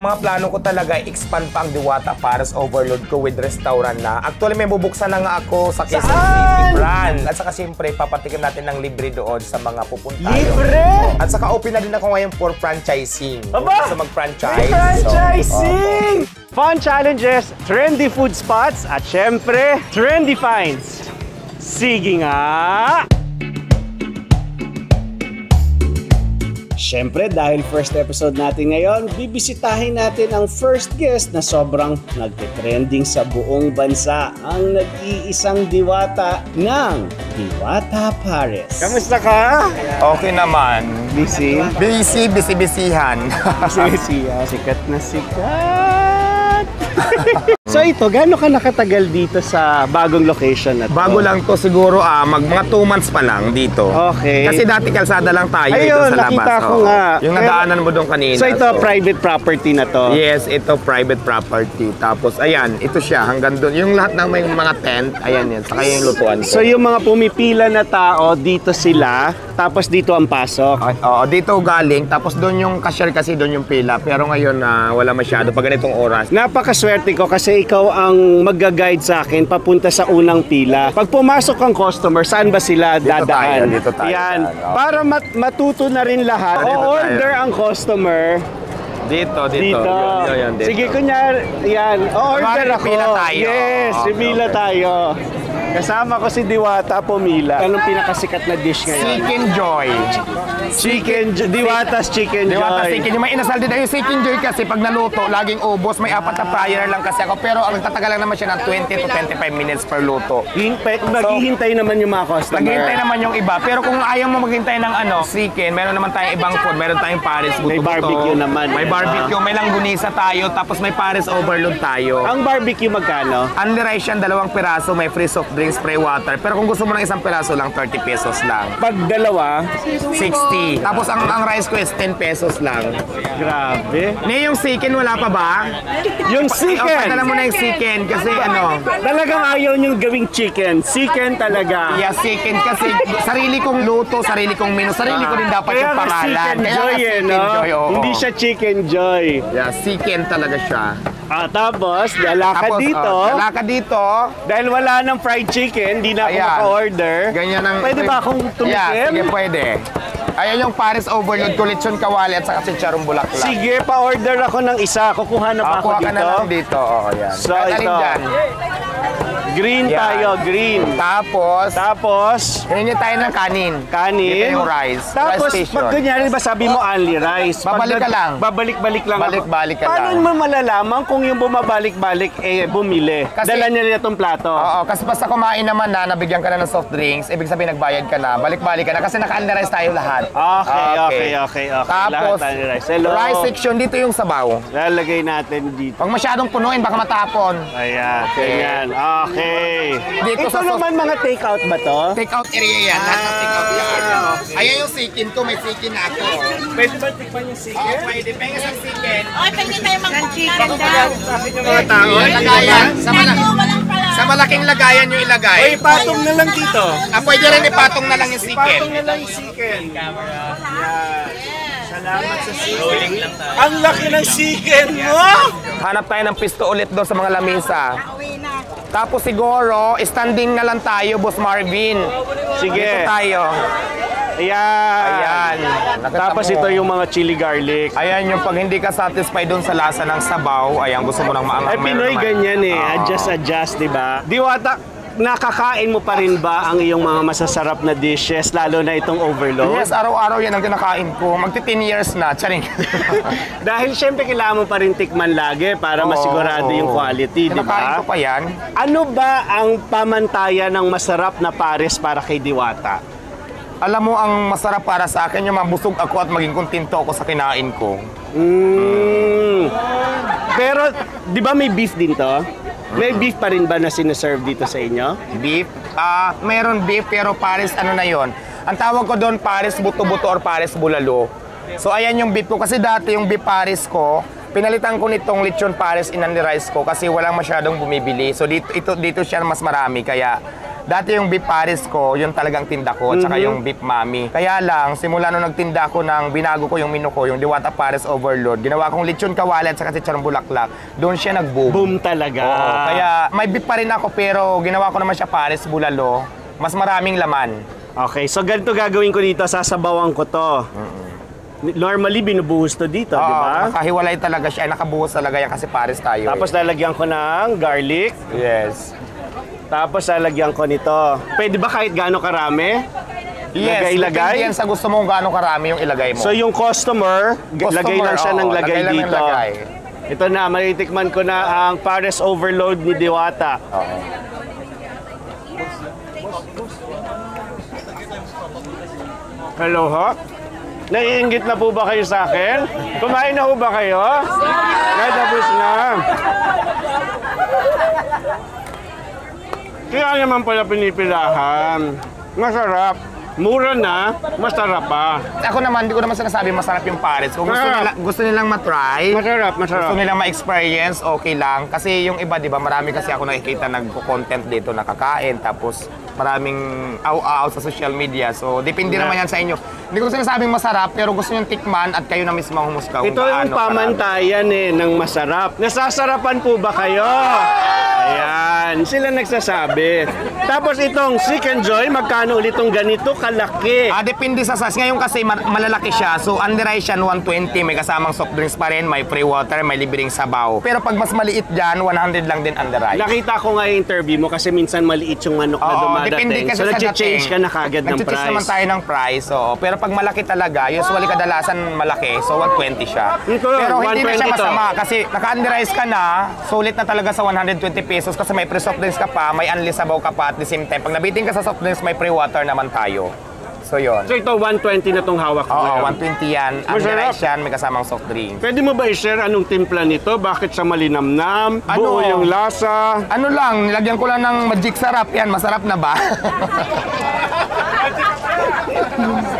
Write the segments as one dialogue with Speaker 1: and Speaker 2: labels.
Speaker 1: Mga plano ko talaga, expand pa ang Diwata Paris Overload ko with restaurant na. Actually, may bubuksan na nga ako sa Quezon City brand. At saka siyempre, papatikim natin ng libre doon sa mga pupunta.
Speaker 2: Libre?
Speaker 1: At saka open na din ako ngayon for franchising.
Speaker 2: Aba!
Speaker 1: Sa mag-franchise.
Speaker 2: Franchising! Fun challenges, trendy food spots, at syempre, trendy finds. Sige nga! Siyempre, dahil first episode natin ngayon, bibisitahin natin ang first guest na sobrang nagtitrending sa buong bansa, ang nag-iisang diwata ng Diwata Paris. Kamusta ka?
Speaker 1: Okay naman.
Speaker 2: Busy?
Speaker 1: Busy-bisihan.
Speaker 2: Sikat na sikat. So ito, gaano ka nakatagal dito sa bagong location na to?
Speaker 1: Bago lang to siguro, mga 2 months pa lang dito.
Speaker 2: Okay.
Speaker 1: Kasi dati kalsada lang tayo ito
Speaker 2: Ayun,
Speaker 1: sa labas.
Speaker 2: nakita ko nga.
Speaker 1: Yung nadaanan mo doon kanina.
Speaker 2: So ito, private property na to?
Speaker 1: Yes, ito private property. Tapos ayan, ito siya hanggang doon. Yung lahat ng may mga tent, ayan yan. Saka yung lutuan ko.
Speaker 2: So yung mga pumipila na tao, dito sila, tapos dito ang pasok?
Speaker 1: Oo, dito galing. Tapos doon yung cashier kasi doon yung pila. Pero ngayon wala masyado pag ganitong oras.
Speaker 2: Napakaswerte ko kasi ikaw ang mag-guide sa akin papunta sa unang pila. Pag pumasok ang customer, saan ba sila dadaan?
Speaker 1: Dito tayo.
Speaker 2: Yan. Para matuto na rin lahat. O-order ang customer.
Speaker 1: Dito. Yun, dito.
Speaker 2: Sige, kunyari, yan. O-order ako.
Speaker 1: Pila tayo.
Speaker 2: Yes, pila tayo. Kasama ko si Diwata, pumila. Anong pinakasikat na dish ngayon?
Speaker 1: Chicken Joy.
Speaker 2: Diwata's Chicken Joy.
Speaker 1: Diwata's Chicken Joy. May inasal din. Yung Chicken Joy kasi pag naluto, laging ubos. May 4 na fryer lang kasi ako. Pero ang tatagal lang naman siya ng 20 to 25 minutes per luto.
Speaker 2: Maghihintay naman yung mga customer.
Speaker 1: Naghihintay naman yung iba. Pero kung ayaw mo maghintay ng chicken, meron naman tayong ibang food. Meron tayong Paris buto-buto.
Speaker 2: May barbecue naman.
Speaker 1: May barbecue. May langgunisa tayo. Tapos may Paris Overload tayo.
Speaker 2: Ang barbecue magkano?
Speaker 1: Unli rice yan, 2 piraso. May free soft drinks, spray water. Pero kung gusto mo ng 1 piraso lang, 30 pesos lang.
Speaker 2: Pag dalawa,
Speaker 1: 60. Tapos ang rice ko is 10 pesos lang.
Speaker 2: Grabe.
Speaker 1: Yung chicken, wala pa ba?
Speaker 2: Yung
Speaker 1: chicken!
Speaker 2: chicken!
Speaker 1: Padala mo na yung chicken kasi
Speaker 2: Talagang ayaw niyong gawing chicken. Chicken talaga.
Speaker 1: Yeah, chicken kasi sarili kong luto, sarili kong menu, sarili ko din dapat
Speaker 2: Kaya
Speaker 1: yung pangalan.
Speaker 2: Chicken Joy
Speaker 1: Chicken Joy, oo.
Speaker 2: Hindi siya Chicken Joy.
Speaker 1: Yeah, chicken talaga siya.
Speaker 2: Tapos, lalakad dito.
Speaker 1: Lalakad dito.
Speaker 2: Dahil wala ng fried chicken, hindi na ako maka-order.
Speaker 1: Ganyan ang...
Speaker 2: Pwede ba akong tumikim?
Speaker 1: Yeah, sige, pwede. Ayan yung Paris Overload ko, lechon kawali at saka chicharong bulaklak.
Speaker 2: Sige, pa-order ako ng isa. Kukuha na ba ako
Speaker 1: kuha
Speaker 2: dito?
Speaker 1: ka na lang dito. Oo, yan.
Speaker 2: So, ito. Green tayo, green. Tapos,
Speaker 1: hiningi tayo ng kanin.
Speaker 2: Kanin.
Speaker 1: Ito yung rice.
Speaker 2: Tapos,
Speaker 1: rice station.
Speaker 2: pag kunyari ba sabi mo only rice?
Speaker 1: Babalik ka lang.
Speaker 2: Babalik-balik lang
Speaker 1: Balik-balik ka
Speaker 2: Paano
Speaker 1: lang.
Speaker 2: mo malalaman kung yung bumabalik-balik, bumili?
Speaker 1: Kasi,
Speaker 2: dala niya itong plato.
Speaker 1: Oo, kasi basta kumain naman na, nabigyan ka na ng soft drinks, ibig sabihin nagbayad ka na, balik-balik ka na, kasi naka-only rice tayo lahat.
Speaker 2: Okay.
Speaker 1: Tapos, rice section, dito yung sabaw.
Speaker 2: Lalagay natin dito.
Speaker 1: Huwag masyadong punuin, baka matapon.
Speaker 2: Ayan, ganyan. Okay.
Speaker 1: Dito
Speaker 2: Ito
Speaker 1: sa
Speaker 2: naman mga take-out ba to?
Speaker 1: take-out area yan. Lahat ng take-out yan. Ayan yung chicken ko, may chicken na ako.
Speaker 2: Pwede ba tikman yung chicken?
Speaker 1: Oo, pwede. Pengen sa chicken.
Speaker 3: Ay, pwede tayo mag-chicken daw.
Speaker 2: Mga tao.
Speaker 1: Lagayan.
Speaker 3: Walang pala.
Speaker 1: Sa malaking lagayan yung ilagay.
Speaker 2: Uy, patong na lang dito.
Speaker 1: Pwede rin ipatong na lang yung chicken.
Speaker 2: Patong na lang yung chicken. Yan. Salamat sa chicken. Ang laki ng chicken mo!
Speaker 1: Hanap tayo ng pisto ulit doon sa mga lamesa. Tapos siguro, standing na lang tayo, Boss Marvin.
Speaker 2: Sige.
Speaker 1: Dito tayo.
Speaker 2: Ayan.
Speaker 1: Nakita
Speaker 2: Tapos
Speaker 1: mo.
Speaker 2: ito yung mga chili garlic.
Speaker 1: Ayan yung pag hindi ka satisfied doon sa lasa ng sabaw, ayan gusto mo nang maangang.
Speaker 2: Ay, Pinoy ganyan eh. Adjust, di ba? Diwata, nakakain mo pa rin ba ang iyong mga masasarap na dishes, lalo na itong overload?
Speaker 1: Yes, araw-araw yan ang kinakain ko. Magti-10 years na, charing.
Speaker 2: Dahil syempre kailangan mo pa rin tikman lagi para masigurado yung quality, di
Speaker 1: Kinakain
Speaker 2: ba?
Speaker 1: ko pa yan.
Speaker 2: Ano ba ang pamantayan ng masarap na pares para kay Diwata?
Speaker 1: Alam mo, ang masarap para sa akin, yung mabusog ako at maging kontento ako sa kinain ko.
Speaker 2: Pero, di ba may beef din to? May beef pa rin ba na sinaserve dito sa inyo?
Speaker 1: Beef? Meron beef pero pares ano na yon. Ang tawag ko doon pares buto-buto or pares bulalo. So ayan yung beef ko kasi dati yung beef pares ko, pinalitan ko nitong lechon pares inanli rice ko kasi walang masyadong bumibili. So dito siya mas marami kaya Dati yung beef Paris ko, yun talagang tinda ko, tsaka yung beef mami. Kaya lang, simula nung nagtinda ko ng binago ko yung menu ko, yung Diwata Paris Overload, ginawa kong lechon kawali at saka chicharong bulaklak, doon siya nag-boom.
Speaker 2: Boom talaga.
Speaker 1: Oo, kaya may beef pa rin ako pero ginawa ko naman siya Paris bulalo, mas maraming laman.
Speaker 2: Okay, so ganito gagawin ko dito, sasabawan ko to. Normally, binubuhos to dito, di ba?
Speaker 1: Nakahiwalay talaga siya, nakabuhos talaga yan kasi Paris tayo.
Speaker 2: Tapos lalagyan ko ng garlic.
Speaker 1: Yes.
Speaker 2: Tapos lalagyan ko nito. Pwede ba kahit gaano karami?
Speaker 1: Yes,
Speaker 2: Lagay-lagay?
Speaker 1: depende yan sa gusto mo kung gaano karami yung ilagay mo.
Speaker 2: So yung customer, lagay lang siya ng lagay
Speaker 1: lagay lang ng
Speaker 2: dito.
Speaker 1: lagay.
Speaker 2: Ito na, matitikman ko na ang Paris Overload ni Diwata.
Speaker 1: Oo.
Speaker 2: Hello ho? Naiinggit na po ba kayo sa akin? Kumain na po ba kayo? Tapos na. Kaya naman pala pinipilahan. Masarap. Mura na, masarap pa.
Speaker 1: Ako naman, hindi ko naman sinasabi masarap yung Paris. Kung gusto nilang matry,
Speaker 2: Masarap, masarap.
Speaker 1: gusto nilang ma-experience, okay lang. Kasi yung iba, di ba, marami kasi ako nakikita nagko-content dito nakakain. Tapos maraming aw-aw sa social media. So, depende naman yan sa inyo. Hindi ko sinasabing masarap, pero gusto nyo tikman at kayo na mismo humusga kung
Speaker 2: Ito yung pamantayan ng masarap. Nasasarapan po ba kayo? Ayan, sila nagsasabi. Tapos itong Seek and Joy, magkano ulit itong ganito kalaki?
Speaker 1: Depende sa size. Ngayon kasi malalaki siya. So, under siya 120. May kasamang soft drinks pa rin, may free water, may libreng sabaw. Pero pag mas maliit dyan, 100 lang din under eye.
Speaker 2: Nakita ko nga yung interview mo kasi minsan maliit yung manok na dumadating. So, nag-change ka na kagad ng
Speaker 1: Nag-change
Speaker 2: price.
Speaker 1: naman tayo ng price. So, pero pag malaki talaga, usually kadalasan malaki. So, 120 siya.
Speaker 2: Ito,
Speaker 1: Pero hindi na siya
Speaker 2: 120 to.
Speaker 1: masama kasi naka-under eyes ka na, sulit na talaga sa 120 pesos kasi may free soft drinks ka pa, may unli sabaw ka pa at the same time. Pag nabitin ka sa soft drinks, may free water naman tayo. So, yun.
Speaker 2: So, ito 120 na tong hawak ko.
Speaker 1: Oo,
Speaker 2: ngayon.
Speaker 1: 120 yan. Under
Speaker 2: Masarap.
Speaker 1: eyes yan, may kasamang soft drink.
Speaker 2: Pwede mo ba i-share anong timpla nito? Bakit siya malinamnam?
Speaker 1: Ano?
Speaker 2: Buo yung lasa?
Speaker 1: Ano lang, nilagyan ko lang ng magic sarap yan. Masarap na ba?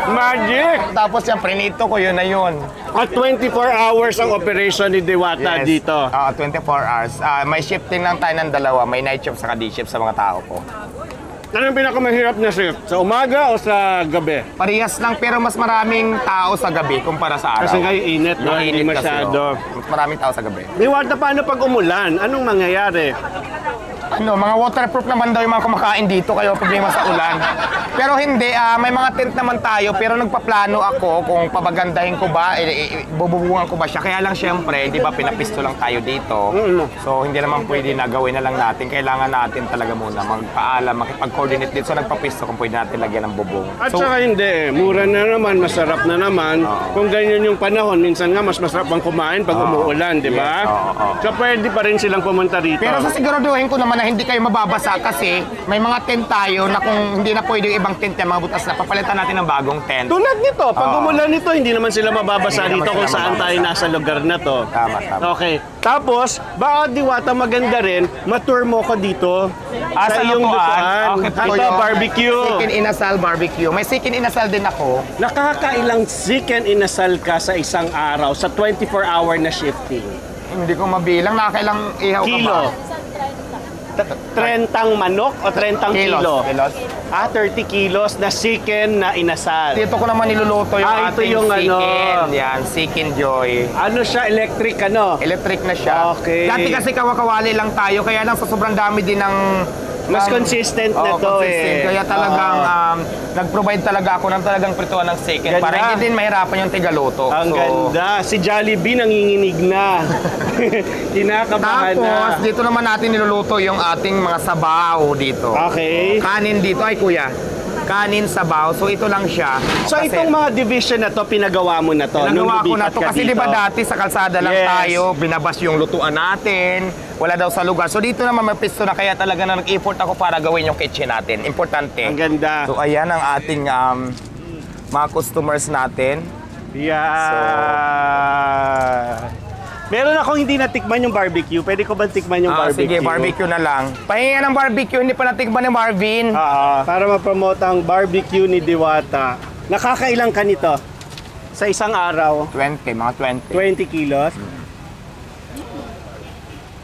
Speaker 2: Magic!
Speaker 1: Tapos yan, prinito ko, yun na yun.
Speaker 2: At 24 hours ang operation ni Diwata dito.
Speaker 1: 24 hours. May shifting lang tayo ng dalawa. May night shift sa day shift sa mga tao ko.
Speaker 2: Anong pinakamahirap na shift? Sa umaga o sa gabi?
Speaker 1: Parehas lang pero mas maraming tao sa gabi kumpara sa araw.
Speaker 2: Kasi kayo init, no?
Speaker 1: Yung
Speaker 2: Hindi
Speaker 1: init kasi,
Speaker 2: masyado.
Speaker 1: Mas maraming tao sa gabi.
Speaker 2: Diwata, paano pag umulan? Anong mangyayari?
Speaker 1: Mga waterproof naman daw yung mga kumakain dito, kayo problema sa ulan. Pero hindi, may mga tent naman tayo, pero nagpaplano ako kung pabagandahin ko ba, bububungan ko ba siya. Kaya lang syempre, di ba pinapisto lang tayo dito. So hindi naman pwede na gawin na lang natin. Kailangan natin talaga muna magpaalam, makipag-coordinate dito. So nagpapisto kung pwede natin lagyan ng bubong.
Speaker 2: At
Speaker 1: So,
Speaker 2: saka hindi, mura na naman, masarap na naman. Kung ganyan yung panahon, minsan nga mas masarap ang kumain pag umuulan, di ba?
Speaker 1: Yes, oo.
Speaker 2: So pwede pa rin silang pumunta rito.
Speaker 1: pero sasiguraduhin ko naman na hindi kayo mababasa kasi may mga tent tayo na kung hindi na pwede yung ibang tent yan, mga butas na, papalitan natin ng bagong tent.
Speaker 2: Tulad nito, pag
Speaker 1: Oo.
Speaker 2: umulan nito, hindi naman sila mababasa
Speaker 1: Hindi naman
Speaker 2: dito kung
Speaker 1: sila
Speaker 2: saan
Speaker 1: mababasa.
Speaker 2: tayo nasa lugar na to.
Speaker 1: Tama, tama.
Speaker 2: Okay. Tapos, baka Diwata maganda rin, matur mo ko dito sa iyong lutuan.
Speaker 1: Okay,
Speaker 2: Ito, barbecue.
Speaker 1: Chicken inasal barbecue. May chicken inasal din ako.
Speaker 2: Nakakailang chicken inasal ka sa isang araw sa 24-hour na shifting?
Speaker 1: Hindi ko mabilang. Nakakailang ihaw ka
Speaker 2: Kilo.
Speaker 1: ba?
Speaker 2: 30 manok o 30 kilo?
Speaker 1: Kilos.
Speaker 2: 30 kilos na chicken na inasal.
Speaker 1: Dito ko naman niluluto yung
Speaker 2: Ito
Speaker 1: ating
Speaker 2: yung
Speaker 1: chicken. Yan, chicken joy.
Speaker 2: Ano siya, electric ano?
Speaker 1: Electric na siya.
Speaker 2: Okay.
Speaker 1: Dati kasi kawakawali lang tayo, kaya lang sa sobrang dami din ng...
Speaker 2: Mas consistent na to
Speaker 1: consistent. Kaya talagang nag-provide talaga ako ng talagang prituan ng chicken
Speaker 2: Ganda.
Speaker 1: para hindi din mahirapan yung tigaluto.
Speaker 2: Ang ganda. Si Jollibee nanginginig na. Kinakabahan na.
Speaker 1: Tapos, dito naman natin niluluto yung ating mga sabaw dito.
Speaker 2: Okay.
Speaker 1: Kanin dito. Ay, kuya. Kanin, sabaw. So, ito lang siya.
Speaker 2: So itong mga division na to, pinagawa mo na to?
Speaker 1: Pinagawa ko na
Speaker 2: lumipat
Speaker 1: to.
Speaker 2: ka
Speaker 1: Kasi
Speaker 2: dito?
Speaker 1: di ba dati sa kalsada lang
Speaker 2: Yes.
Speaker 1: tayo, binabas yung lutuan natin. Wala daw sa lugar. So, dito naman may pisto na kaya talaga na nag-effort ako para gawin yung kitchen natin. Importante.
Speaker 2: Ang ganda.
Speaker 1: So, ayan ang ating mga customers natin.
Speaker 2: Yeah. Meron akong hindi natikman yung barbecue. Pwede ko ba tikman yung barbecue?
Speaker 1: Sige, barbecue na lang. Pahinga ng barbecue, hindi pa natikman ni Marvin.
Speaker 2: Para ma-promote ang barbecue ni Diwata. Nakakailang ka nito? Sa isang araw?
Speaker 1: 20, mga 20.
Speaker 2: 20 kilos?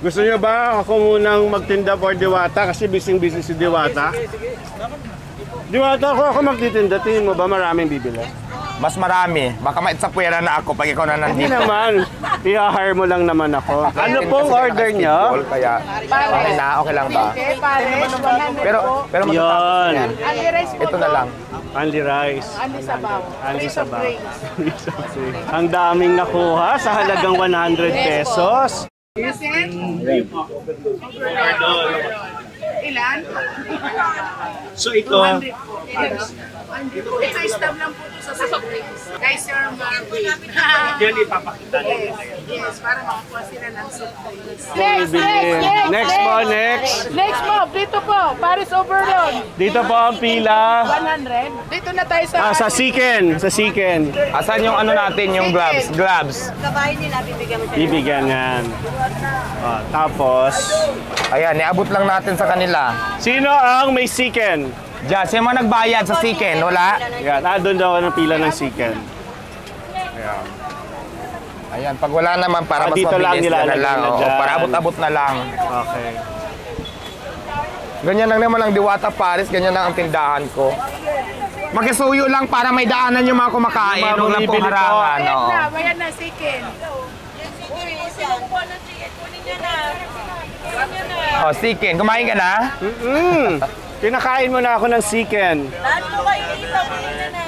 Speaker 2: Gusto niyo ba ako munang magtinda for Diwata? Kasi busy si Diwata. Diwata, ako magtitinda. Tingin mo ba maraming bibili?
Speaker 1: Mas marami. Baka maitsapwera na ako pag ikaw na
Speaker 2: Hindi
Speaker 1: nandito.
Speaker 2: naman. I-hire mo lang naman ako. Ano pong
Speaker 1: Kasi
Speaker 2: order niyo?
Speaker 1: naka-schedule, Kaya, okay na, okay lang ba? Pero matatapos
Speaker 2: Yun.
Speaker 1: yan. Ito na lang.
Speaker 2: Only rice.
Speaker 3: Ano sabaw?
Speaker 2: Only sabaw. Ang daming nakuha sa halagang 100 pesos.
Speaker 3: Ilan?
Speaker 2: So ito,
Speaker 3: Ito stop lang po sa soft drinks. Guys, Sir Marvin.
Speaker 2: yan ipapakita nila.
Speaker 3: Yes, para makakuha sila ng soft drinks.
Speaker 2: Next po, next.
Speaker 4: Next mo, dito po, Paris Overload.
Speaker 2: Dito po ang pila.
Speaker 4: 100. Dito na tayo sa...
Speaker 2: Sa Siken. Sa Siken.
Speaker 1: Asan yung ano natin, yung gloves? Gloves.
Speaker 3: Kabahay nila, bibigyan mo
Speaker 2: Bibigyan yan. Tapos,
Speaker 1: Ayan, niabot lang natin sa kanila.
Speaker 2: sino ang may Siken?
Speaker 1: Diyan, sino mga nagbayad sa Siken? Wala?
Speaker 2: Yan, doon daw ng pila ng Siken.
Speaker 1: Ayan, pag wala naman, para mas
Speaker 2: Dito lang
Speaker 1: mabilis
Speaker 2: nilalagay
Speaker 1: na lang.
Speaker 2: na
Speaker 1: Oo,
Speaker 2: dyan.
Speaker 1: para abot-abot na lang.
Speaker 2: Okay.
Speaker 1: Ganyan lang naman ang Diwata Paris, ganyan lang ang tindahan ko. Makisuyo lang para may daanan yung mga kumakain.
Speaker 2: Yung mga
Speaker 1: Huwag lang pong
Speaker 2: bumibili po.
Speaker 1: harangan.
Speaker 4: Ayan
Speaker 1: oo.
Speaker 4: na, ayan na, chicken.
Speaker 1: Oh, Siken, kumain ka na?
Speaker 2: Kinakain mo na ako ng Siken.
Speaker 3: Lahat po kayo dito, bibigyan na.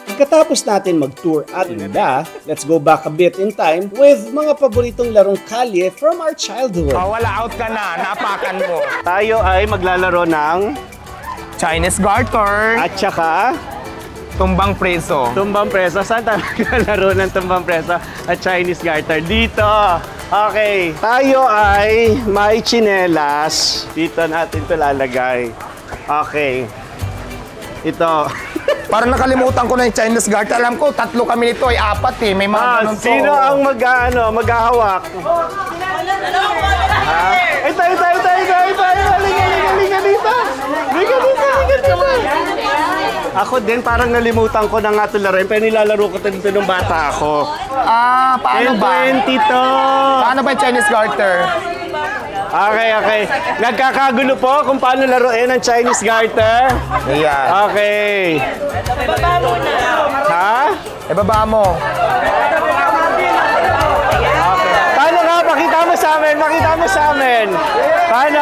Speaker 2: Pagkatapos natin mag-tour at tinda, let's go back a bit in time with mga paboritong larong kalye from our childhood.
Speaker 1: Oh, wala, out ka na. Napakan mo.
Speaker 2: Tayo ay maglalaro ng
Speaker 1: Chinese garter.
Speaker 2: at saka
Speaker 1: Tumbang preso.
Speaker 2: tumbang preso. Saan tayo maglalaro ng tumbang preso at Chinese garter? Dito! Okay, tayo ay may tsinelas. Dito natin ito lalagay. Okay. Ito.
Speaker 1: Parang nakalimutan ko na yung Chinese garter. Alam ko, 3 kami nito ay 4 eh. May mga ganun to.
Speaker 2: Sino ang maghahawak? Ha? Ito. Halika dito. Ako din, parang nalimutan ko na nga ito laruin. Pero nilalaro ko ito nung bata ako.
Speaker 1: Ah, paano ba?
Speaker 2: 10-20 to.
Speaker 1: Paano ba yung Chinese garter?
Speaker 2: Okay. Nagkakagulo po kung paano laruin ang Chinese garter.
Speaker 1: Ayan.
Speaker 2: Okay. Ha?
Speaker 1: Ibaba mo.
Speaker 2: Paano nga? Pakita mo sa amin. Paano?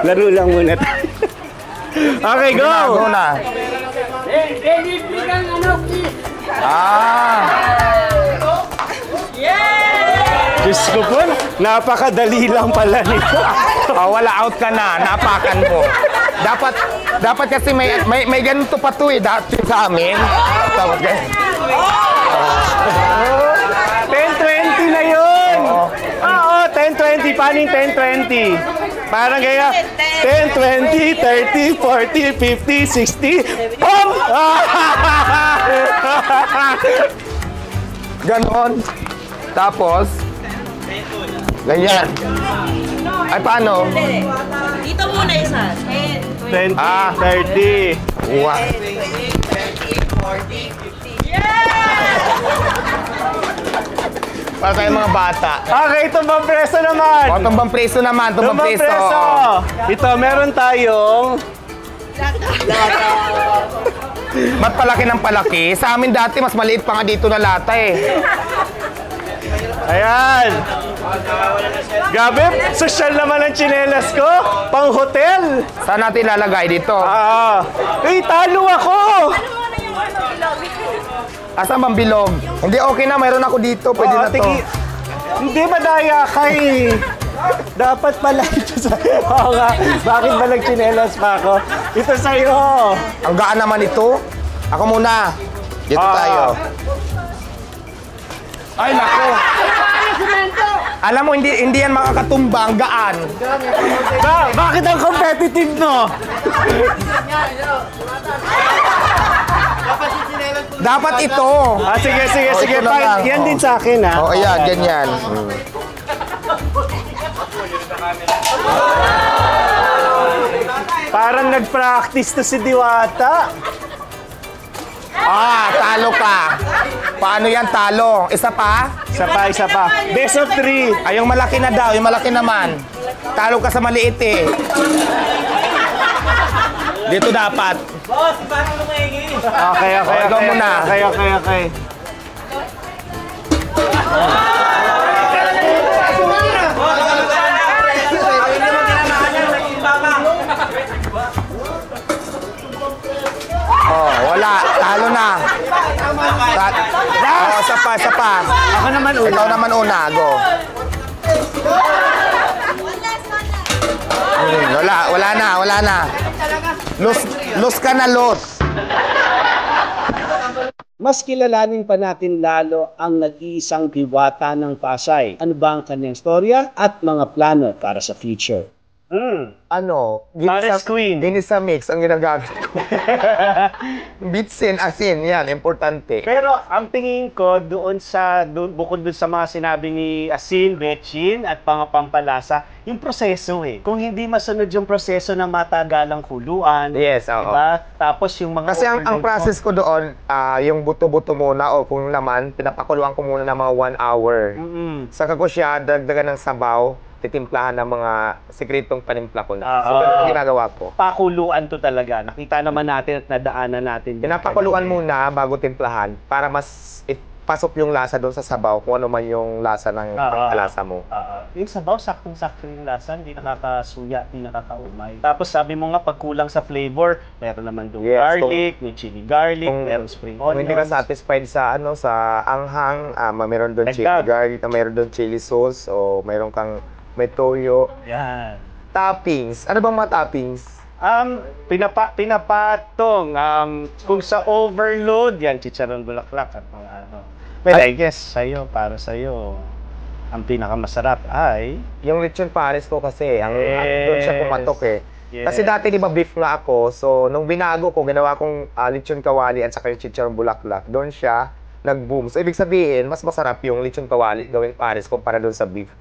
Speaker 2: Laro lang muna tayo. Okay, go!
Speaker 1: Go na. Ah.
Speaker 2: Diyos ko po, napakadali lang pala nito.
Speaker 1: Oh, wala, out ka na. Napakan mo. Dapat kasi may ganito pa to eh. Dati sa amin. Tapos ganyan.
Speaker 2: 10-20 na yun! Oo, 10-20. Paano yung 10-20? Parang kaya, 10, 20, 30, 40, 50, 60, POM!
Speaker 1: Ganon. Tapos, ganyan. Ay, paano?
Speaker 3: Dito muna isa.
Speaker 2: 20,
Speaker 1: Ah.
Speaker 2: 30.
Speaker 1: Uwa.
Speaker 3: 40, 50.
Speaker 1: Para tayong mga bata.
Speaker 2: Okay, tumbang preso naman.
Speaker 1: O, tumbang preso naman. Tumbang preso. Oo.
Speaker 2: Ito, meron tayong
Speaker 1: Ba't palaki ng palaki? Sa amin dati, mas maliit pa nga dito na lata eh.
Speaker 2: ayan. Gabi, social naman ang tsinelas ko. Pang hotel.
Speaker 1: Saan natin ilalagay dito?
Speaker 2: Talo ako.
Speaker 1: Asan bang bilog? Hindi, okay na. Mayroon ako dito. Pwede na to.
Speaker 2: Hindi madaya kay. Dapat pala ito sa... Oo nga. Bakit ba nagtsinelas pa ako? Ito sa'yo.
Speaker 1: Ang gaan naman ito. Ako muna. Dito tayo. Ay, naku. Alam mo, hindi yan makakatumba. Ang gaan.
Speaker 2: Bakit ang competitive no?
Speaker 1: Dapat ito.
Speaker 2: Sige.
Speaker 1: ito na lang.
Speaker 2: Yan din sa akin ha.
Speaker 1: Oh, ayan. Ganyan.
Speaker 2: Parang nag-practice to si Diwata.
Speaker 1: Talo ka. Paano yan, talo? Isa pa?
Speaker 2: Isa pa. Best of 3.
Speaker 1: Ay, yung malaki na daw, yung malaki naman. Talo ka sa maliit eh. Dito dapat.
Speaker 5: Boss, parang lumahingi.
Speaker 2: Okay.
Speaker 1: Ikaw muna.
Speaker 2: Okay.
Speaker 1: Wala. Talo na. Isa pa.
Speaker 2: Ako naman una.
Speaker 1: Ikaw naman una. Go. Wala na. Lose ka na, lose.
Speaker 2: Mas kilalanin pa natin lalo ang nag-iisang diwata ng Pasay. Ano ba ang kanyang storya at mga plano para sa future?
Speaker 1: Paris Queen. Ginisa mix ang ginagamit ko. Bitsin, asin, yan, importante.
Speaker 6: Pero ang tingin ko bukod doon sa mga sinabi ni Asin, Betchin at pampalasa, yung proseso eh. Kung hindi masunod yung proseso ng matagalang kuluan,
Speaker 1: Yes, oo.
Speaker 6: diba? Tapos yung mga
Speaker 1: Kasi ang process ko doon, yung buto-buto muna o kung laman, pinapakuluan ko muna ng mga 1 hour. Saka ko siya dagdagan ng sabaw, titimplahan ng mga sekretong panimpla ko na. So, ganun ang ginagawa ko.
Speaker 6: pakuluan to talaga. Nakita naman natin at nadaanan natin.
Speaker 1: Pinapakuluan muna bago timplahan para mas pasok yung lasa doon sa sabaw kung ano man yung lasa ng lasa mo.
Speaker 6: Yung sabaw, saktong-sakto yung lasa, hindi nakakasuya, hindi nakakaumay. Tapos sabi mo nga, pag kulang sa flavor, meron naman doon garlic, may chili garlic, meron spring
Speaker 1: Kung
Speaker 6: onions.
Speaker 1: hindi ka satisfied sa sa anghang, meron doon chili garlic, meron doon chili sauce, o meron kang may toyo.
Speaker 6: Yan.
Speaker 1: Toppings. Ano bang mga toppings?
Speaker 6: Pinapatong, kung sa overload, yan, chicharon bulaklak at mga ano. Well, I guess, para sa'yo, ang pinakamasarap ay...
Speaker 1: Yung lechon Paris ko kasi, doon siya pumatok eh.
Speaker 6: Yes.
Speaker 1: Kasi dati di ba beef nga ako, so nung binago ko, ginawa kong lechon kawali at saka yung chicharon bulaklak, doon siya nag-boom. So ibig sabihin, mas masarap yung lechon kawali gawing Paris kumpara doon sa beef.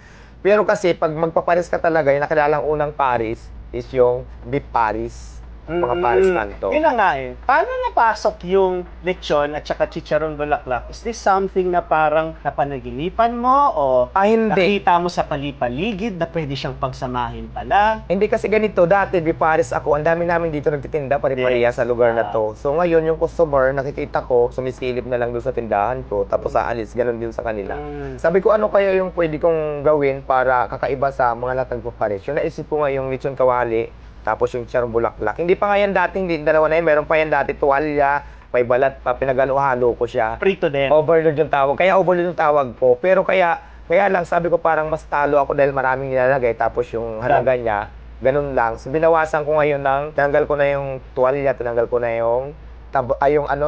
Speaker 1: Pero kasi pag magpaparis ka talaga, yung nakilalang unang Paris is yung beef Paris. Mga Paris kanto.
Speaker 6: Yun na nga eh. Paano napasok yung lechon at saka chicharon bulaklak? Is this something na parang napanaginipan mo o
Speaker 1: Hindi.
Speaker 6: nakita mo sa palipaligid na pwede siyang pagsamahin pala?
Speaker 1: Hindi kasi ganito, dati beef Paris ako, ang dami namin dito nagtitinda pare-pareha sa lugar na to. So ngayon yung customer, nakikita ko, sumisilip na lang doon sa tindahan ko, tapos aalis, ganun din sa kanila. Sabi ko, ano kaya yung pwede kong gawin para kakaiba sa mga latag ko Paris? Yung naisip ko nga yung lechon kawali, tapos yung chicharon bulaklak. Hindi pa nga yan dating, dalawa na yun. Meron pa yan dati, tuwalya, may balat pa, pinagalo-halo ko siya.
Speaker 6: Prito din.
Speaker 1: Overload yung tawag. Kaya overload yung tawag ko. Pero kaya lang, sabi ko parang mas talo ako dahil maraming nilalagay. Tapos yung halaga niya, ganun lang. So binawasan ko ngayon tinanggal ko na yung tuwalya, tinanggal ko na yung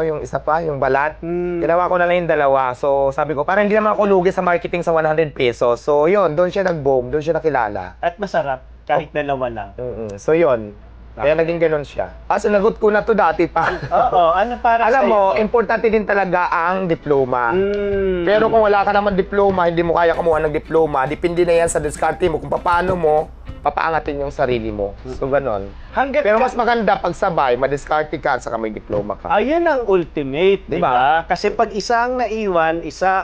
Speaker 1: yung isa pa, yung balat. Ginawa ko na lang yung dalawa. So sabi ko, parang hindi naman ako lugi sa marketing sa 100 pesos. So yun, doon siya nag-boom, doon siya nakilala.
Speaker 6: At masarap, kahit dalawa lang.
Speaker 1: So yun, kaya naging ganun siya. Sinagot ko na to dati pa.
Speaker 6: Oo, ano para
Speaker 1: Alam
Speaker 6: sa'yo?
Speaker 1: mo, importante din talaga ang diploma. Pero kung wala ka naman diploma, hindi mo kaya kumuha ng diploma, depende na yan sa diskarte mo kung paano mo papaangatin yung sarili mo. So, ganon. Pero mas maganda pag sabay, madiskarte ka at saka may diploma ka.
Speaker 6: Ayun ang ultimate, di ba? Kasi pag isa ang naiwan, isa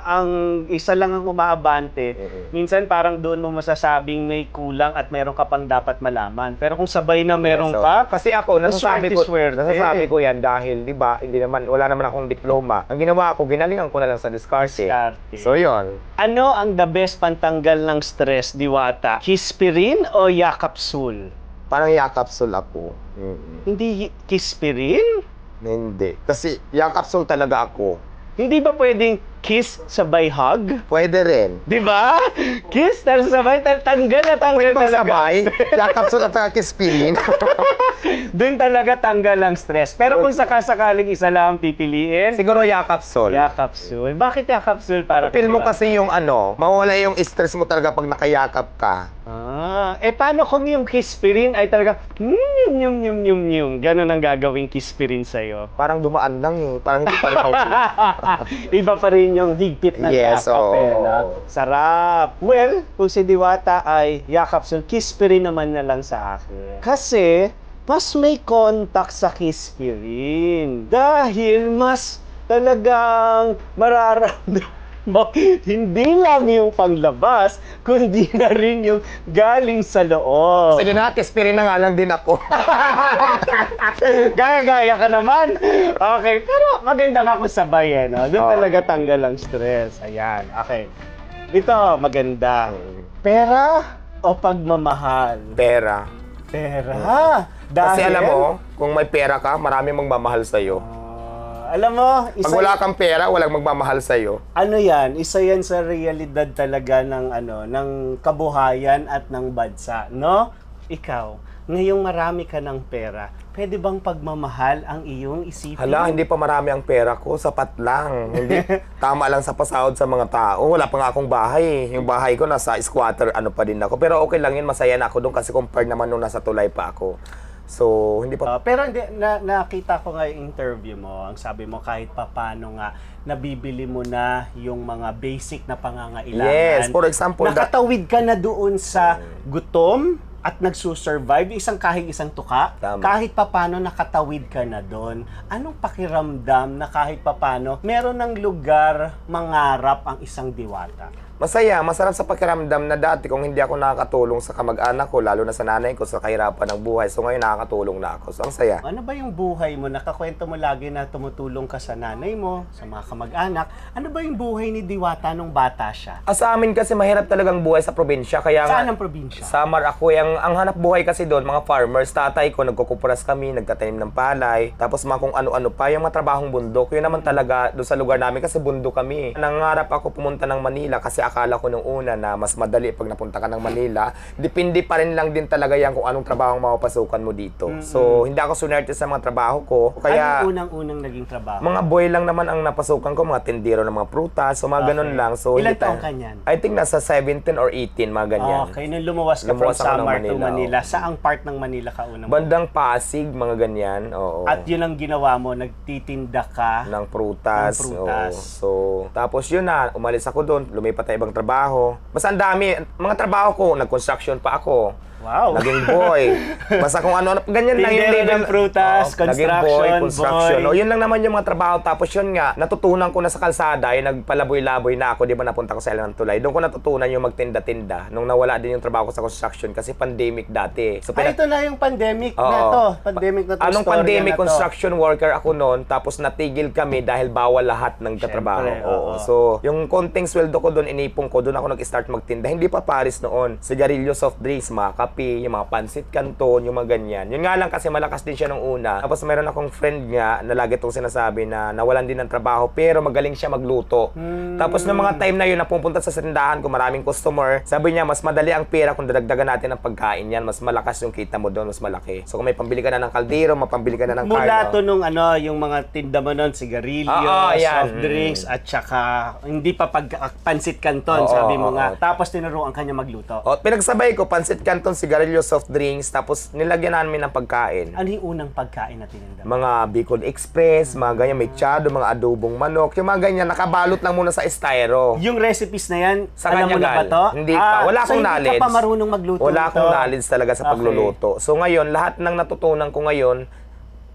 Speaker 6: lang ang umaabante, minsan parang doon mo masasabing may kulang at meron ka pang dapat malaman. Pero kung sabay na meron ka,
Speaker 1: kasi ako, nasasabi
Speaker 6: swerte.
Speaker 1: ko yan dahil, di ba, wala naman akong diploma. Ang ginawa ko, ginalingan ko na lang sa diskarte. So, yun.
Speaker 6: Ano ang the best pantanggal ng stress, Diwata? Kispirin o Yakapsul?
Speaker 1: Parang yakapsul ako.
Speaker 6: Hindi Kispirin?
Speaker 1: Hindi. Kasi yakapsul talaga ako.
Speaker 6: Hindi ba pwedeng kiss sabay hug?
Speaker 1: Pwede rin.
Speaker 6: Di ba? Kiss, tapos sabay, tanggal na tanggal
Speaker 1: Pwede bang
Speaker 6: talaga.
Speaker 1: sabay? Yakapsul at saka kispirin.
Speaker 6: Doon talaga tanggal ang stress. Pero kung sakasakaling isa lang ang pipiliin,
Speaker 1: Siguro yakapsul.
Speaker 6: Yakapsul. Bakit Yakapsul? Para
Speaker 1: Feel mo kasi yung mawala yung stress mo talaga pag nakayakap ka.
Speaker 6: Paano kung yung kispirin ay talaga nyum. Ganon ang gagawing kispirin sa'yo.
Speaker 1: Parang dumaan lang yung, parang hindi pa rin ako.
Speaker 6: Iba pa rin yung higpit na
Speaker 1: Yes,
Speaker 6: yakap.
Speaker 1: oo.
Speaker 6: Sarap. Well, kung si Diwata ay Yakapsul, kispirin naman na lang sa akin. Kasi, mas may contact sa history. Dahil mas talagang mararamdaman mo, hindi lang yung panglabas, kundi na rin yung galing sa loob.
Speaker 1: Sige na, kispirin na nga lang din ako.
Speaker 6: Gaya-gaya ka naman. Okay, pero maganda nga kung sabay eh, no? Doon talaga tanggal ang stress. Ayan, okay. Dito, maganda. Pera o pagmamahal?
Speaker 1: Pera.
Speaker 6: Pera.
Speaker 1: Kasi
Speaker 6: Dahil,
Speaker 1: alam mo, kung may pera ka, marami magmamahal sa'yo.
Speaker 6: alam mo,
Speaker 1: Pag wala kang pera, walang magmamahal sa'yo.
Speaker 6: ano yan, isa yan sa realidad talaga ng ng kabuhayan at ng bansa, no? Ikaw, ngayong marami ka ng pera, pwede bang pagmamahal ang iyong isipin?
Speaker 1: Hala, hindi pa marami ang pera ko, sapat lang. Hindi, tama lang sa pasahod sa mga tao. Wala pa nga akong bahay. Yung bahay ko nasa squatter, ano pa din ako. Pero okay lang yun, masaya na ako doon kasi compared naman nung nasa tulay pa ako. So, hindi pa...
Speaker 6: Pero hindi, nakita ko nga yung interview mo, ang sabi mo kahit papano nga, nabibili mo na yung mga basic na pangangailangan.
Speaker 1: Yes, for example,
Speaker 6: nakatawid ka na doon sa gutom at nagsusurvive, kahit isang tuka,
Speaker 1: Tama.
Speaker 6: kahit papano nakatawid ka na doon. Anong pakiramdam na kahit papano meron ng lugar mangarap ang isang diwata?
Speaker 1: Masaya, masarap sa pakiramdam na dati kung hindi ako nakakatulong sa kamag-anak ko, lalo na sa nanay ko sa kahirapan ng buhay. So ngayon nakakatulong na ako. So ang saya.
Speaker 6: Ano ba yung buhay mo? Nakakwento mo lagi na tumutulong ka sa nanay mo, sa mga kamag-anak. Ano ba yung buhay ni Diwata nung bata siya?
Speaker 1: Sa amin kasi mahirap talagang buhay sa probinsya. Kaya
Speaker 6: Saan ang probinsya?
Speaker 1: Samar ako. Ang hanap buhay kasi doon, mga farmers, tatay ko, nagkukupuras kami, nagtatanim ng palay. Tapos mga kung ano-ano pa, yung mga trabahong bundok. Yun naman talaga doon sa lugar namin kasi bundok kami. Nangarap ako pumunta ng Manila kasi akala ko nung una na mas madali pag napunta ka ng Manila. Depende pa rin lang din talaga yan kung anong trabaho ang mapapasukan mo dito. So, hindi ako sunerte sa mga trabaho ko. Kaya,
Speaker 6: Anong unang-unang naging trabaho?
Speaker 1: mga boy lang naman ang napasukan ko, mga tindero ng mga prutas, so mga ganun lang. So,
Speaker 6: Ilan
Speaker 1: hindi tayo-
Speaker 6: taong ka niyan?
Speaker 1: I think nasa 17 or 18, mga ganyan.
Speaker 6: Okay, nung lumuwas ka
Speaker 1: Lumuwas
Speaker 6: from
Speaker 1: ako ng
Speaker 6: Samar to
Speaker 1: Manila,
Speaker 6: Manila, saang part ng Manila ka unang
Speaker 1: Bandang Pasig, mga ganyan. Oo.
Speaker 6: At yun ang ginawa mo, nagtitinda ka.
Speaker 1: ng prutas.
Speaker 6: Ng prutas.
Speaker 1: Oo. So, tapos yun na, umalis ako doon, lumipat na ibang trabaho. Basta ang dami, mga trabaho ko, nag-construction pa ako.
Speaker 6: Wow.
Speaker 1: Naging boy. Basta kung ano, ganyan lang yung
Speaker 6: Tindero
Speaker 1: level.
Speaker 6: ng prutas,
Speaker 1: Naging
Speaker 6: construction,
Speaker 1: construction.
Speaker 6: boy.
Speaker 1: O, yun lang naman yung mga trabaho. Tapos yun nga, natutunan ko na sa kalsada, yung nagpalaboy-laboy na ako, di ba napunta ko sa Ilang Tulay. Doon ko natutunan yung magtinda-tinda. Nung nawala din yung trabaho ko sa construction kasi pandemic dati. So,
Speaker 6: Ito na yung pandemic na
Speaker 1: Oo.
Speaker 6: to. Pandemic na to.
Speaker 1: Anong
Speaker 6: storya
Speaker 1: pandemic,
Speaker 6: na to.
Speaker 1: construction worker ako noon, tapos natigil kami dahil bawal lahat ng tatrabaho.
Speaker 6: Siyempre, oo.
Speaker 1: So, yung konting sweldo ko doon, inipong ko, doon ako nag-start magtinda. Hindi pa Paris noon. Sigarilyo, soft drinks, mga kape, yung mga pansit canton, yung mga ganyan. Yun nga lang kasi malakas din siya nung una. Tapos meron akong friend nga na lagi itong sinasabi na nawalan din ng trabaho pero magaling siya magluto. Tapos nung mga time na yun, napupunta sa tindahan ko, maraming customer, sabi niya, mas madali ang pera kung dadagdagan natin ng pagkain yan. Mas malakas yung kita mo doon, mas malaki. So kung may pambili ka na ng kaldero, mapambili ka na ng
Speaker 6: Mula
Speaker 1: carno.
Speaker 6: to nung yung mga tinda mo nun, sigarilyo,
Speaker 1: Oo, yan.
Speaker 6: soft drinks, at saka hindi pa pansit canton,
Speaker 1: Oo,
Speaker 6: sabi mo
Speaker 1: oo,
Speaker 6: nga.
Speaker 1: oo.
Speaker 6: Tapos tinuruan kanya magluto.
Speaker 1: O, pinagsabay ko, pansit canton, sigarilyo, soft drinks, tapos nilagyan namin ng pagkain.
Speaker 6: Ano yung unang pagkain na tininda mo?
Speaker 1: Mga Bicol Express, mga ganyan, mechado, mga adobong manok, yung mga ganyan, nakabalot lang muna sa styro.
Speaker 6: Yung recipes na yan,
Speaker 1: Sa
Speaker 6: alam mo na ba
Speaker 1: Kanyagal.
Speaker 6: to?
Speaker 1: Hindi pa. Wala
Speaker 6: so
Speaker 1: akong
Speaker 6: hindi
Speaker 1: knowledge.
Speaker 6: ka pa marunong magluto
Speaker 1: Wala akong
Speaker 6: nito?
Speaker 1: knowledge talaga sa
Speaker 6: Okay.
Speaker 1: pagluluto. So ngayon, lahat ng natutunan ko ngayon,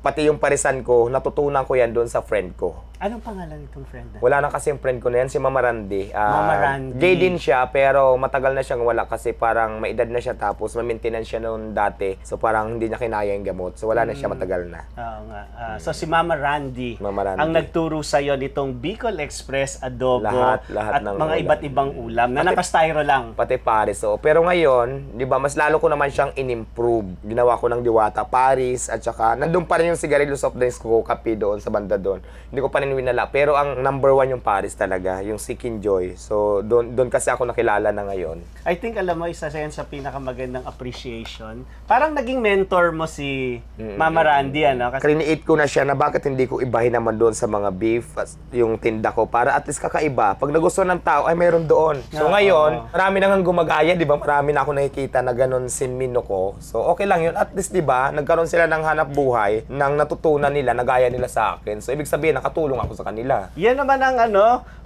Speaker 1: pati yung parisan ko, natutunan ko yan doon sa friend ko.
Speaker 6: Anong pangalan nitong friend na?
Speaker 1: Wala na kasi yung friend ko na yan, si Mama Randy.
Speaker 6: Mama Randy.
Speaker 1: Gay din siya, pero matagal na siyang wala kasi parang may edad na siya tapos ma-maintenance siya noon dati. So parang hindi niya kinaya yung gamot. So wala na siya, matagal na.
Speaker 6: Oo nga. So si Mama Randy,
Speaker 1: Mama Randy.
Speaker 6: ang nagturo sa'yo nitong Bicol Express adobo
Speaker 1: Lahat
Speaker 6: at
Speaker 1: ng
Speaker 6: mga
Speaker 1: ulam.
Speaker 6: iba't ibang ulam na nakastyro lang.
Speaker 1: Pati Paris. So, pero ngayon, di ba, mas lalo ko naman siyang in-improve. Ginawa ko ng Diwata Paris at saka nandun pa rin yung sigarilyo soft drinks ko, kape doon sa banda doon. Hindi ko pa rin winala. Pero ang number one yung Paris talaga, yung Seeking Joy. So, doon kasi ako nakilala na ngayon.
Speaker 6: I think alam mo, isa yan sa pinakamagandang appreciation. Parang naging mentor mo si Mama Randy, ano? Kasi
Speaker 1: Create ko na siya na bakit hindi ko ibahin naman doon sa mga beef, yung tinda ko, para at least kakaiba. Pag nagustuhan ng tao, ay meron doon. So
Speaker 6: Oo.
Speaker 1: ngayon, marami nang gumagaya, di ba? Marami na ako nakikita na ganun sinmino ko. So okay lang yun. At least, di ba, nagkaroon sila ng hanap buhay, nang natutunan nila, nagaya nila sa akin. So ibig sabihin, nakatulong ako sa kanila.
Speaker 6: yan naman ang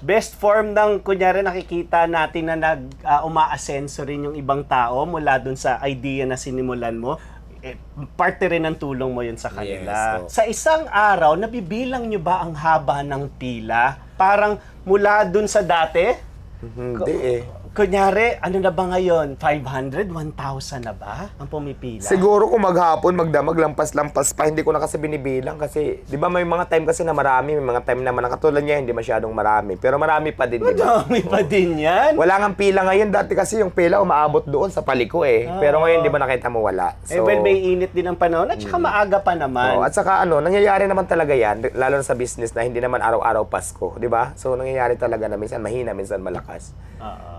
Speaker 6: best form ng, kunyari nakikita natin na umaasenso rin yung ibang tao mula dun sa idea na sinimulan mo. parte rin ng tulong mo yun sa kanila.
Speaker 2: Yes,
Speaker 6: Sa isang araw, nabibilang nyo ba ang haba ng pila? Parang mula dun sa dati,
Speaker 1: Hindi eh.
Speaker 6: kunyari, ano na ba ngayon? 500, 1,000 na ba ang pumipila?
Speaker 1: Siguro kung maghapon, magdamag, lampas-lampas pa, hindi ko na kasi binibilang kasi, di ba may mga time kasi na marami, may mga time naman na katulad niya, hindi masyadong marami. Pero marami pa din, di ba?
Speaker 6: Madami pa din yan.
Speaker 1: Wala nga pila ngayon, dati kasi yung pila umaabot doon sa paliko eh. Pero ngayon, di ba nakita mo wala?
Speaker 6: Well, may init din ang panahon at saka maaga pa naman.
Speaker 1: At saka nangyayari naman talaga yan, lalo na sa business na hindi naman araw-araw Pasko, di ba? So nangyayari talaga na minsan mahina, minsan malakas.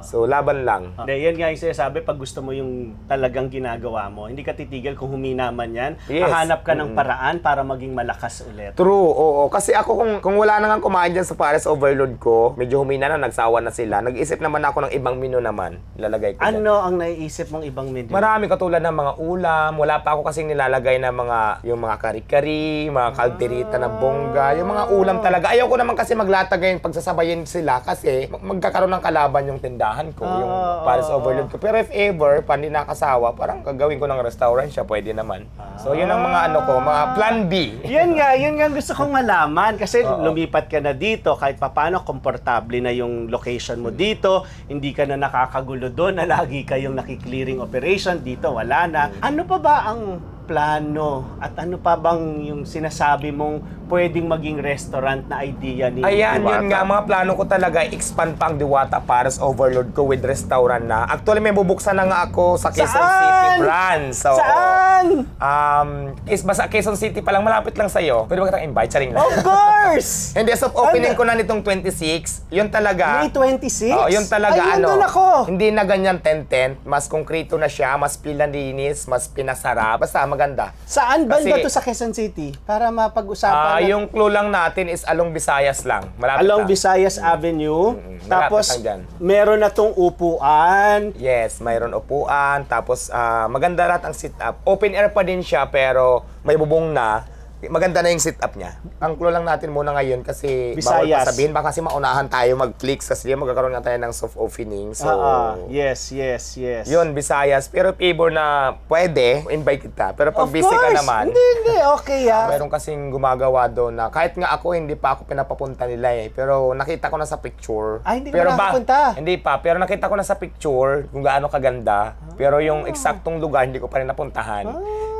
Speaker 1: So laban lang.
Speaker 6: Hindi, yan nga yung sinasabi, pag gusto mo yung talagang ginagawa mo, hindi ka titigil kung humina man yan,
Speaker 1: Yes.
Speaker 6: hahanap ka ng paraan para maging malakas ulit.
Speaker 1: True, oo. Kasi ako kung wala nang kumain dyan sa Paris Overload ko, medyo humina na, nagsawa na sila. Nag-isip naman ako ng ibang menu naman. Ilalagay ko dyan.
Speaker 6: Ano ang naiisip mong ibang menu?
Speaker 1: Marami katulad ng mga ulam. Wala pa ako kasing nilalagay na yung mga kari-kari, mga kalderita na bongga, yung mga ulam talaga. Ayaw ko naman kasi maglatag ngayon pagsasabayin sila kasi magkakaroon ng kalaban yung tindahan ko, yung Paris Overload ko. Pero if ever, pa hindi nakasawa, parang gagawin ko ng restaurant siya, pwede naman. So yun ang mga mga plan B.
Speaker 6: Yun nga gusto kong malaman kasi lumipat ka na dito kahit papano komportable na yung location mo dito, hindi ka na nakakagulo doon na lagi kayong nakiklearing operation, dito wala na. Ano pa ba ang plano at ano pa bang yung sinasabi mong pwedeng maging restaurant na idea ni
Speaker 1: Ayan,
Speaker 6: Diwata?
Speaker 1: yun nga, mga plano ko talaga, expand pa ang Diwata Paris Overload ko with restaurant na. Actually, may bubuksan na nga ako sa Quezon City branch. So,
Speaker 6: Saan?
Speaker 1: basta Quezon City pa lang, malapit lang sa'yo. Pwede ba kitang invite? Charing lang.
Speaker 6: Of course!
Speaker 1: Hindi, so opening ko na nitong 26. Yun talaga.
Speaker 6: May 26?
Speaker 1: Oh, yun talaga,
Speaker 6: Ay, nandun ako.
Speaker 1: Hindi na ganyan tent-tent. Mas konkreto na siya, mas pilaninis, mas pinasarap. Basta maganda.
Speaker 6: Saan banda
Speaker 1: Kasi-
Speaker 6: to sa Quezon City? Para mapag-usapan
Speaker 1: Yung clue lang natin is along Visayas lang. Malapit
Speaker 6: along
Speaker 1: lang.
Speaker 6: Visayas Avenue. Tapos,
Speaker 1: Malapit lang dyan.
Speaker 6: meron na tong upuan.
Speaker 1: Yes, mayroon upuan, tapos maganda lahat ang sit-up. Open air pa din siya, pero may bubong na. Maganda na yung sit-up niya. Ang clue lang natin muna ngayon kasi bawal
Speaker 6: Visayas.
Speaker 1: pa sabihin. Baka kasi maunahan tayo mag-clicks kasi magkakaroon nga tayo ng soft opening. So,
Speaker 6: Yes.
Speaker 1: yun, Visayas. Pero favor na pwede, invite kita. Pero pag
Speaker 6: Of
Speaker 1: busy ka
Speaker 6: course.
Speaker 1: naman,
Speaker 6: Hindi. Okay,
Speaker 1: mayroon kasing gumagawa doon na kahit nga ako, hindi pa ako pinapapunta nila eh. Pero nakita ko na sa picture.
Speaker 6: Ay, hindi ka
Speaker 1: pero
Speaker 6: nakapunta?
Speaker 1: Hindi pa. Pero nakita ko na sa picture kung gaano kaganda. Pero yung eksaktong lugar, hindi ko pa rin napuntahan.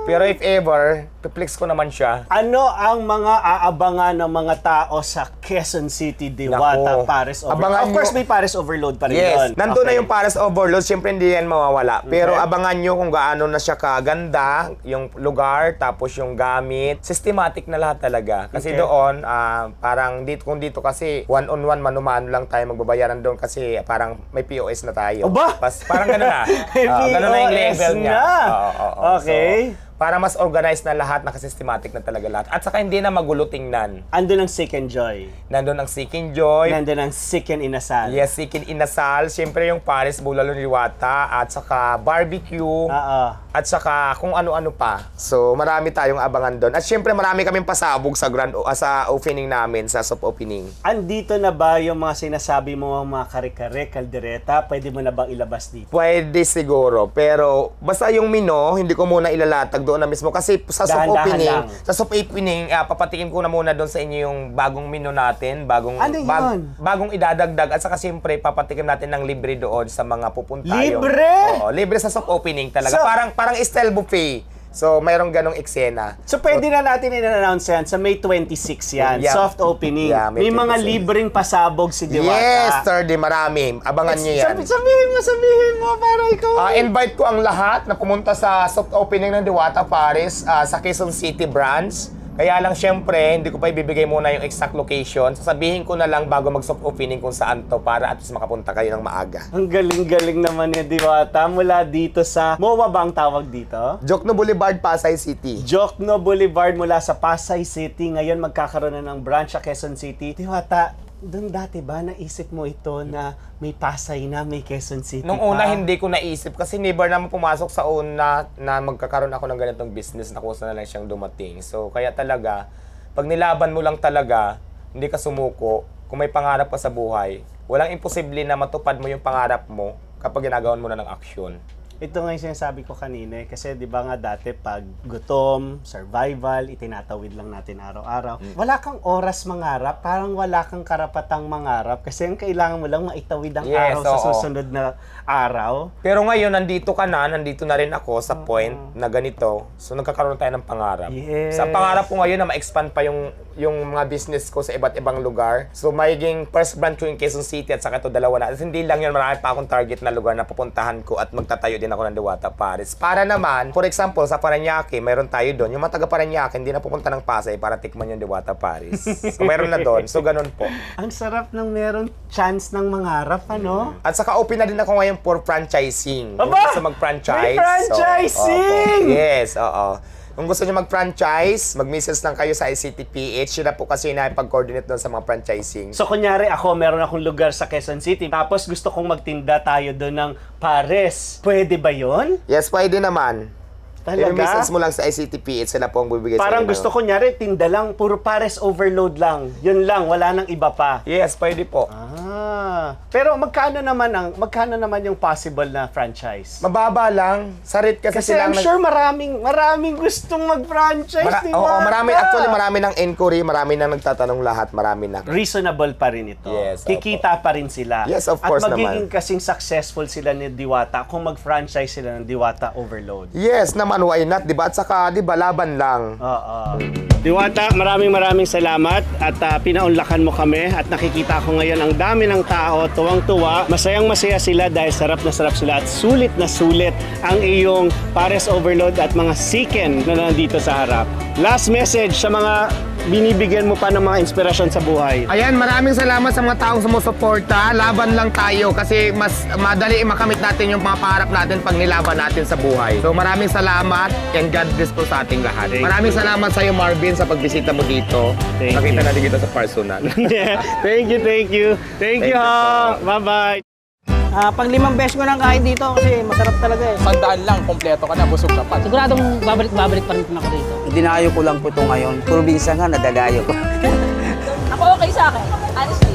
Speaker 1: Pero if ever, piplex ko naman siya.
Speaker 6: Ano ang mga aabangan ng mga tao sa Quezon City Diwata
Speaker 1: Nako.
Speaker 6: Paris Overload?
Speaker 1: Abangan
Speaker 6: Of course,
Speaker 1: nyo-
Speaker 6: may Paris Overload pa rin
Speaker 1: Yes,
Speaker 6: yun.
Speaker 1: nandun na
Speaker 6: Okay.
Speaker 1: yung Paris Overload, siyempre hindi yan mawawala. Pero abangan nyo kung gaano na siya kaganda, yung lugar, tapos yung gamit. Systematic na lahat talaga. Kasi
Speaker 6: Okay.
Speaker 1: doon, parang kung dito kasi one-on-one, mano-mano lang tayo magbabayaran doon kasi parang may POS na tayo.
Speaker 6: Aba!
Speaker 1: Parang gano'n na.
Speaker 6: May
Speaker 1: Ganun na yung
Speaker 6: POS
Speaker 1: level niya.
Speaker 6: na.
Speaker 1: Oo.
Speaker 6: Okay.
Speaker 1: So, para mas organized na lahat, nakasystematic na talaga lahat. At saka hindi na magulo tingnan.
Speaker 6: Andun ang Sick and Joy.
Speaker 1: Nandun ang Seeking Joy,
Speaker 6: Nandun ang Sick and Inasal.
Speaker 1: yes, Sikin Inasal, siyempre yung Paris Bulalo Liwata, at saka barbecue,
Speaker 6: Oo.
Speaker 1: at saka kung ano-ano pa. So, marami tayong abangan doon. At siyempre, marami kaming pasabog sa opening namin, sa soft opening.
Speaker 6: Andito na ba yung mga sinasabi mo, mga kare-kare, kaldereta? Pwede mo na bang ilabas dito?
Speaker 1: Pwede siguro, pero basta yung menu, hindi ko muna ilalatag doon na mismo. Kasi sa soft opening, papatikin ko na muna doon sa inyo yung bagong menu natin, bagong idadagdag, at saka siyempre, papatikin natin ng libre doon sa mga pupunta.
Speaker 6: Libre?
Speaker 1: Oo, libre sa soft opening talaga.
Speaker 6: So-
Speaker 1: parang style buffet. So, mayroong ganong eksena.
Speaker 6: So, pwede na natin in-announce yan sa May 26 yan.
Speaker 1: Yeah.
Speaker 6: Soft opening.
Speaker 1: Yeah,
Speaker 6: May
Speaker 1: May
Speaker 6: mga
Speaker 1: 26.
Speaker 6: libreng pasabog si Diwata.
Speaker 1: Yes, Thursday, marami. Abangan nyo yan.
Speaker 6: Sabihin mo para ikaw.
Speaker 1: Invite ko ang lahat na pumunta sa soft opening ng Diwata Paris sa Quezon City branch. Kaya lang syempre, hindi ko pa ibibigay muna yung exact location. Sasabihin ko na lang bago mag-soft opening kung saan to para at least makapunta kayo ng maaga.
Speaker 6: Ang galing-galing naman ni Diwata mula dito sa MOA ba ang tawag dito?
Speaker 1: Jokno Boulevard, Pasay City.
Speaker 6: Jokno Boulevard mula sa Pasay City. Ngayon magkakaroon na ng branch sa Quezon City. Diwata, doon dati ba naisip mo ito na may Pasay na, may Quezon City
Speaker 1: Nung
Speaker 6: pa?
Speaker 1: una hindi ko naisip kasi never naman pumasok sa una na magkakaroon ako ng ganitong business na kusa na lang siyang dumating. So kaya talaga, pag nilaban mo lang talaga, hindi ka sumuko, kung may pangarap ka sa buhay, walang imposible na matupad mo yung pangarap mo kapag ginagawan mo na ng aksyon.
Speaker 2: Ito nga yung sinasabi ko kanina kasi di ba nga dati pag gutom, survival, itinatawid lang natin araw-araw. Wala kang oras mangarap, parang wala kang karapatang mangarap kasi ang kailangan mo lang maitawid ang
Speaker 1: Yes,
Speaker 2: araw sa
Speaker 1: oo.
Speaker 2: susunod na araw.
Speaker 1: Pero ngayon, nandito na rin ako sa point na ganito. So, nagkakaroon tayo ng pangarap.
Speaker 2: Yes.
Speaker 1: Sa pangarap ko ngayon na ma-expand pa yung mga business ko sa iba't ibang lugar. So, magiging first branch ko in Quezon City at saka ito dalawa na. At hindi lang yun, marami pa akong target na lugar na pupuntahan ko at magtatayo din ako ng Diwata Paris. Para naman, for example, sa Parañaque, mayroon tayo doon. Yung mga taga Parañaque, hindi na pupunta ng Pasay para tikman yung Diwata Paris. So, mayroon na doon. So, ganun po.
Speaker 2: Ang sarap ng merong chance ng mangarap, ano?
Speaker 1: At saka open na din ako ngayon for franchising. Kung
Speaker 2: Aba!
Speaker 1: gusto mag-franchise.
Speaker 2: May franchising!
Speaker 1: Opo. Yes, oo. Kung gusto niyo mag-franchise, mag-message lang kayo sa ICTPH. Sila po kasi na pag-coordinate doon sa mga franchising.
Speaker 2: So, kunyari ako, meron akong lugar sa Quezon City. Tapos gusto kong magtinda tayo doon ng pares. Pwede ba yon?
Speaker 1: Yes, pwede naman.
Speaker 2: Talaga?
Speaker 1: I-message mo lang sa ICTPH, sila po ang bibigay
Speaker 2: Parang
Speaker 1: sa inyo.
Speaker 2: gusto ko, kunyari, tinda lang, puro pares overload lang. Yun lang, wala nang iba pa.
Speaker 1: Yes, pwede po.
Speaker 2: Pero magkano naman yung possible na franchise?
Speaker 1: Mababa lang. Sa rate kasi,
Speaker 2: Kasi
Speaker 1: silang
Speaker 2: I'm sure maraming gustong mag-franchise, di ba?
Speaker 1: Oo, marami ng inquiry, marami nang nagtatanong lahat, marami na.
Speaker 2: Reasonable pa rin ito.
Speaker 1: Yes,
Speaker 2: Kikita pa rin sila.
Speaker 1: Yes, of course
Speaker 2: At magiging
Speaker 1: naman.
Speaker 2: kasing successful sila ni Diwata kung mag-franchise sila ng Diwata Overload.
Speaker 1: Yes naman, why not, di ba? At saka, di ba, laban lang.
Speaker 2: Oo. Diwata, maraming salamat at pinaunlakan mo kami at nakikita ko ngayon ang dami ng tao, tuwang-tuwa. Masayang-masaya sila dahil sarap na sarap sila at sulit na sulit ang iyong pares overload at mga siken na nandito sa harap. Last message sa mga binibigyan mo pa ng mga inspirasyon sa buhay.
Speaker 1: Ayan, maraming salamat sa mga taong sumusuporta. Laban lang tayo kasi mas madali makamit natin yung mga pangarap natin pag nilaban natin sa buhay. So maraming salamat and God bless po sa ating lahat. Maraming salamat sa iyo, Marvin, sa pagbisita mo dito.
Speaker 2: Thank
Speaker 1: Nakita
Speaker 2: you.
Speaker 1: natin dito sa personal.
Speaker 2: Thank you. Thank you,
Speaker 1: Thank you
Speaker 2: ha.
Speaker 1: po.
Speaker 2: Bye-bye.
Speaker 5: Pang 5 beses ko nang kain dito kasi masarap talaga eh.
Speaker 7: Sandaan lang, kompleto ka na, busog ka pa.
Speaker 5: Siguradong babalik pa rin ako dito.
Speaker 8: Dinayo ko lang po ito ngayon. Probinsya nga, nadadayo ko.
Speaker 3: Ako okay sa akin. Alis na.